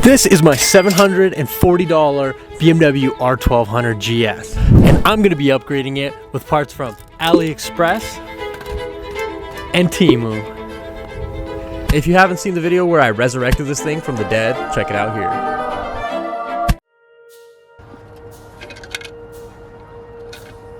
This is my $740 BMW R1200GS, and I'm going to be upgrading it with parts from AliExpress and TEMU. If you haven't seen the video where I resurrected this thing from the dead, check it out here.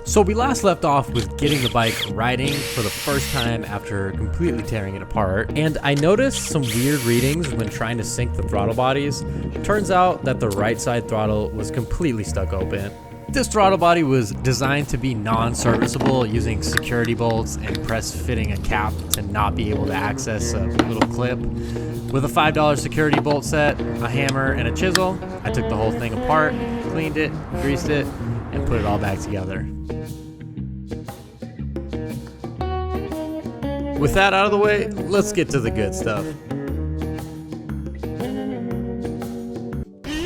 So we last left off with getting the bike riding for the first time after completely tearing it apart, and I noticed some weird readings when trying to sync the throttle bodies. It turns out that the right side throttle was completely stuck open. This throttle body was designed to be non-serviceable using security bolts and press fitting a cap to not be able to access a little clip. With a $5 security bolt set, a hammer, and a chisel, I took the whole thing apart, cleaned it, greased it, and put it all back together. With that out of the way, let's get to the good stuff.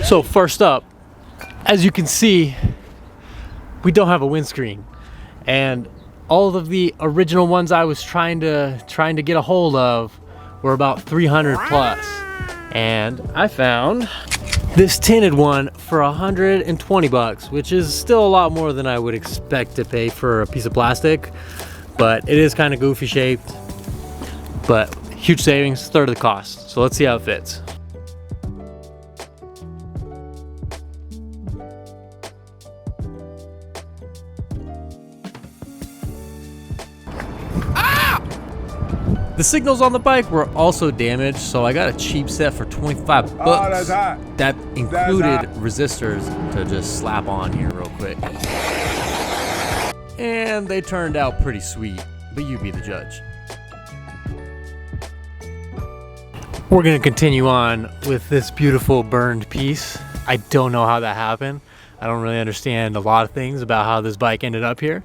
So first up, as you can see, we don't have a windscreen, and all of the original ones I was trying to get a hold of were about 300 plus, and I found this tinted one for 120 bucks, which is still a lot more than I would expect to pay for a piece of plastic, but it is kind of goofy shaped, but huge savings, third of the cost. So let's see how it fits. The signals on the bike were also damaged, so I got a cheap set for 25 bucks. That included resistors to just slap on here real quick. And they turned out pretty sweet, but you be the judge. We're gonna continue on with this beautiful burned piece. I don't know how that happened. I don't really understand a lot of things about how this bike ended up here,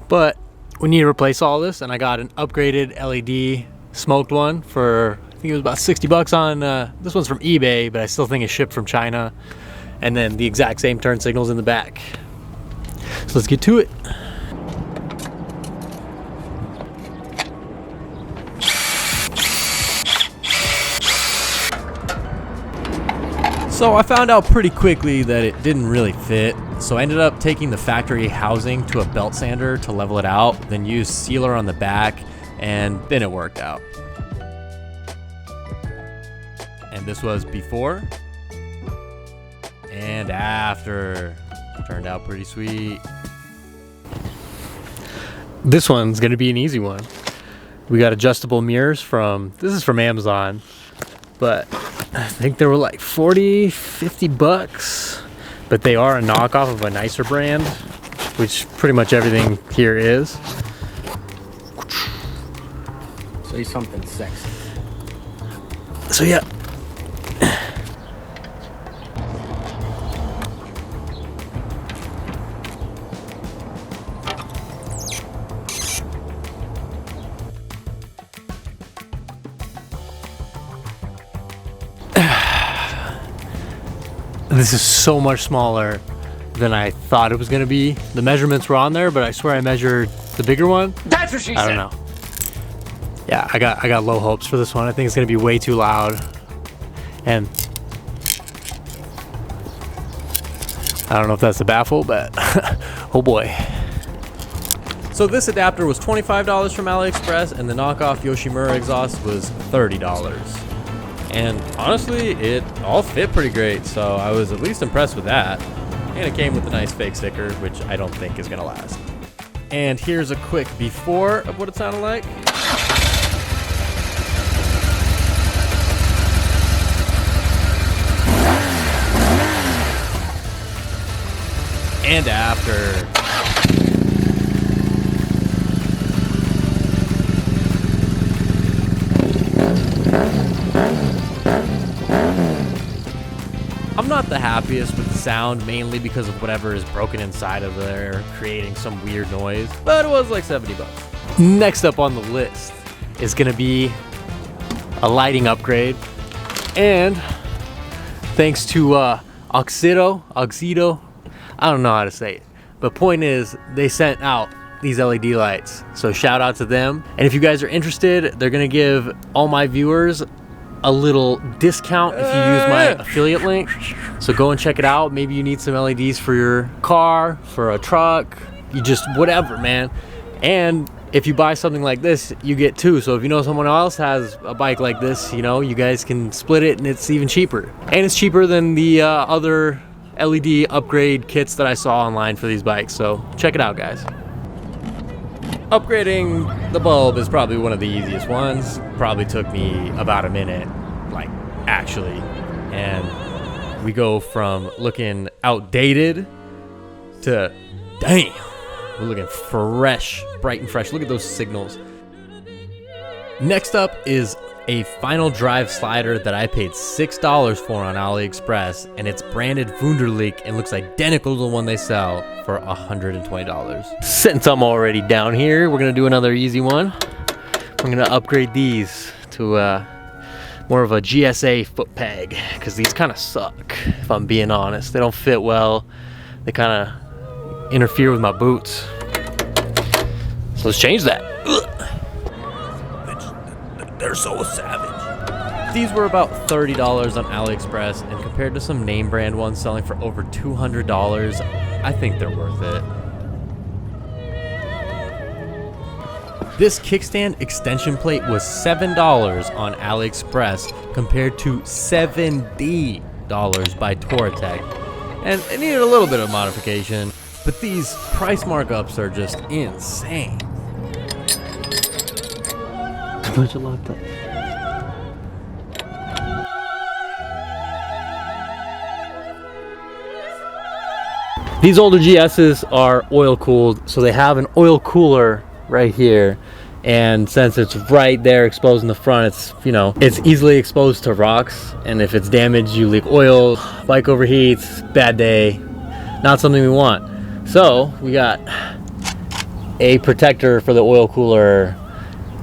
but we need to replace all this, and I got an upgraded LED smoked one for, I think it was about 60 bucks on, this one's from eBay, but I still think it's shipped from China. And then the exact same turn signals in the back. So let's get to it. So I found out pretty quickly that it didn't really fit. So I ended up taking the factory housing to a belt sander to level it out, then used sealer on the back, and then it worked out. And this was before and after. Turned out pretty sweet. This one's gonna be an easy one. We got adjustable mirrors this is from Amazon, but I think they were like 40, 50 bucks, but they are a knockoff of a nicer brand, which pretty much everything here is. Say something sexy. So yeah. This is so much smaller than I thought it was gonna be. The measurements were on there, but I swear I measured the bigger one. That's what she said. I don't know. Yeah, I got low hopes for this one. I think it's gonna be way too loud. And I don't know if that's a baffle, but oh boy. So this adapter was $25 from AliExpress, and the knockoff Yoshimura exhaust was $30. And honestly, it all fit pretty great, so I was at least impressed with that. And it came with a nice fake sticker, which I don't think is gonna last. And here's a quick before of what it sounded like. And after. I'm not the happiest with the sound, mainly because of whatever is broken inside of there, creating some weird noise, but it was like 70 bucks. Next up on the list is gonna be a lighting upgrade, and thanks to Oxido, I don't know how to say it, but point is, they sent out these LED lights, so shout out to them. And if you guys are interested, they're gonna give all my viewers a little discount if you use my affiliate link. So go and check it out. Maybe you need some LEDs for your car, for a truck, you just whatever, man. And if you buy something like this, you get two. So if you know someone else has a bike like this, you know, you guys can split it and it's even cheaper. And it's cheaper than the other LED upgrade kits that I saw online for these bikes. So check it out, guys. Upgrading the bulb is probably one of the easiest ones. Probably took me about a minute, like actually. And we go from looking outdated to, damn, we're looking fresh, bright and fresh. Look at those signals. Next up is a final drive slider that I paid $6 for on AliExpress, and it's branded Wunderlich and looks identical to the one they sell for $120. Since I'm already down here, we're gonna do another easy one. I'm gonna upgrade these to more of a GSA foot peg, because these kind of suck, if I'm being honest. They don't fit well. They kind of interfere with my boots. So let's change that. They're so savage. These were about $30 on AliExpress, and compared to some name brand ones selling for over $200, I think they're worth it. This kickstand extension plate was $7 on AliExpress compared to $70 by Touratech. And it needed a little bit of modification, but these price markups are just insane. Bunch of laptops. These older GSs are oil cooled, so they have an oil cooler right here, and since it's right there exposed in the front, it's, you know, it's easily exposed to rocks, and if it's damaged, you leak oil, bike overheats, bad day, not something we want. So we got a protector for the oil cooler.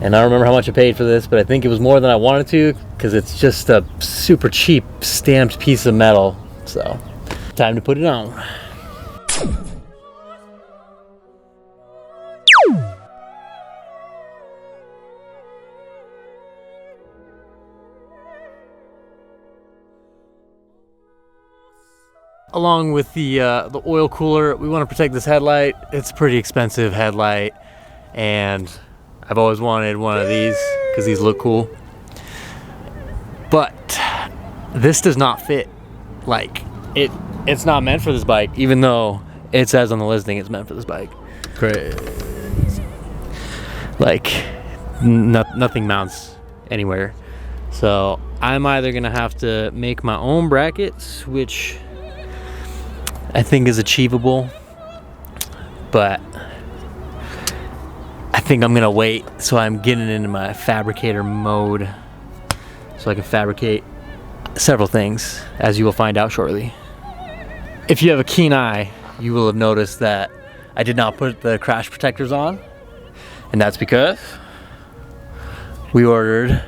And I don't remember how much I paid for this, but I think it was more than I wanted to, because it's just a super cheap stamped piece of metal. So, time to put it on. Along with the oil cooler, we want to protect this headlight. It's a pretty expensive headlight, and I've always wanted one of these because these look cool. But this does not fit. Like, it's not meant for this bike, even though it says on the listing it's meant for this bike. Crazy. Like, nothing mounts anywhere. So I'm either gonna have to make my own brackets, which I think is achievable, but I think I'm gonna wait, so I'm getting into my fabricator mode so I can fabricate several things, as you will find out shortly. If you have a keen eye, you will have noticed that I did not put the crash protectors on, and that's because we ordered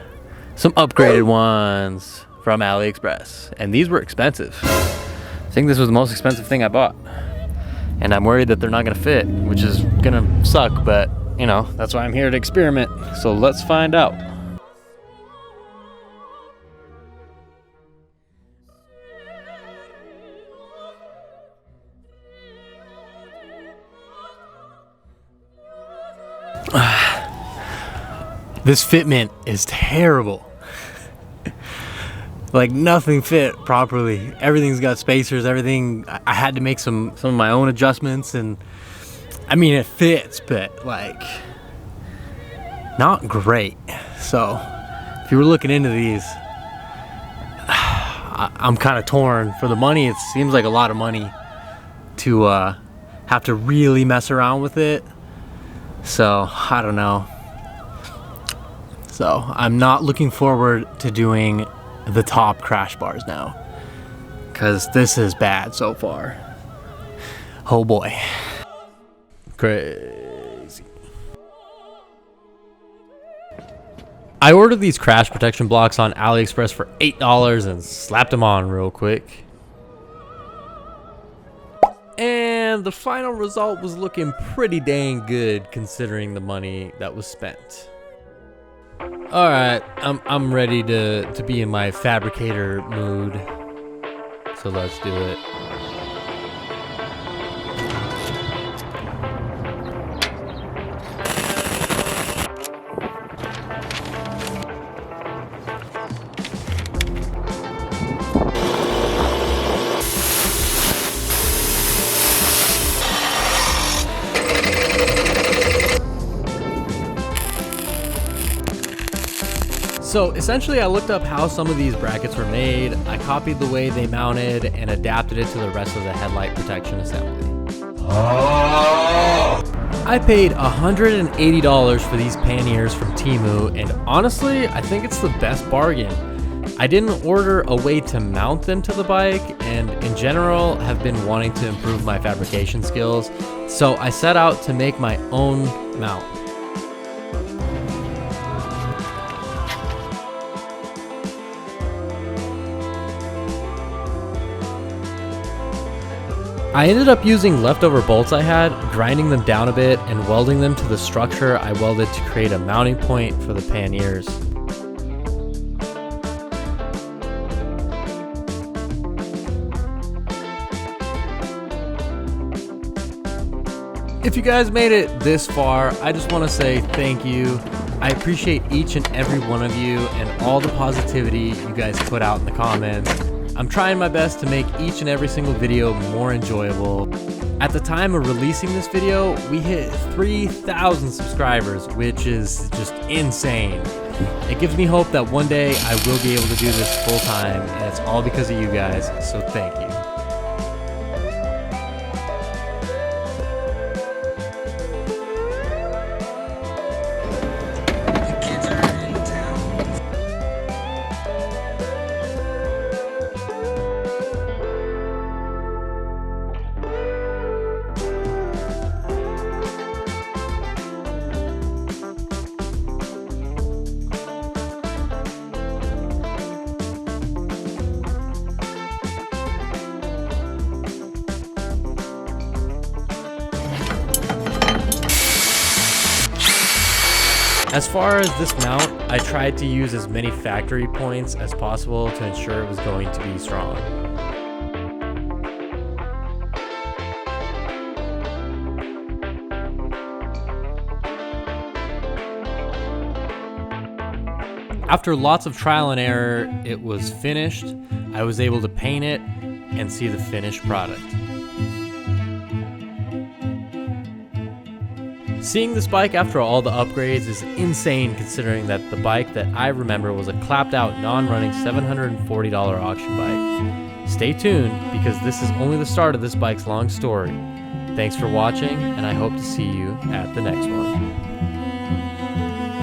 some upgraded ones from AliExpress, and these were expensive. I think this was the most expensive thing I bought, and I'm worried that they're not gonna fit, which is gonna suck, but you know, that's why I'm here to experiment. So let's find out. This fitment is terrible. Like, nothing fit properly. Everything's got spacers, everything. I had to make some of my own adjustments, and I mean, it fits, but like, not great. So if you were looking into these, I'm kind of torn. For the money, it seems like a lot of money to have to really mess around with it. So I don't know. So I'm not looking forward to doing the top crash bars now, because this is bad so far. Oh boy. Crazy. I ordered these crash protection blocks on AliExpress for $8 and slapped them on real quick. And the final result was looking pretty dang good considering the money that was spent. All right, I'm ready to be in my fabricator mood. So let's do it. So essentially I looked up how some of these brackets were made, I copied the way they mounted, and adapted it to the rest of the headlight protection assembly. I paid $180 for these panniers from TEMU, and honestly, I think it's the best bargain. I didn't order a way to mount them to the bike, and in general have been wanting to improve my fabrication skills, so I set out to make my own mount. I ended up using leftover bolts I had, grinding them down a bit, and welding them to the structure I welded to create a mounting point for the panniers. If you guys made it this far, I just want to say thank you. I appreciate each and every one of you and all the positivity you guys put out in the comments. I'm trying my best to make each and every single video more enjoyable. At the time of releasing this video, we hit 3,000 subscribers, which is just insane. It gives me hope that one day I will be able to do this full time, and it's all because of you guys, so thank you. As far as this mount, I tried to use as many factory points as possible to ensure it was going to be strong. After lots of trial and error, it was finished. I was able to paint it and see the finished product. Seeing this bike after all the upgrades is insane, considering that the bike that I remember was a clapped out non-running $740 auction bike. Stay tuned, because this is only the start of this bike's long story. Thanks for watching, and I hope to see you at the next one.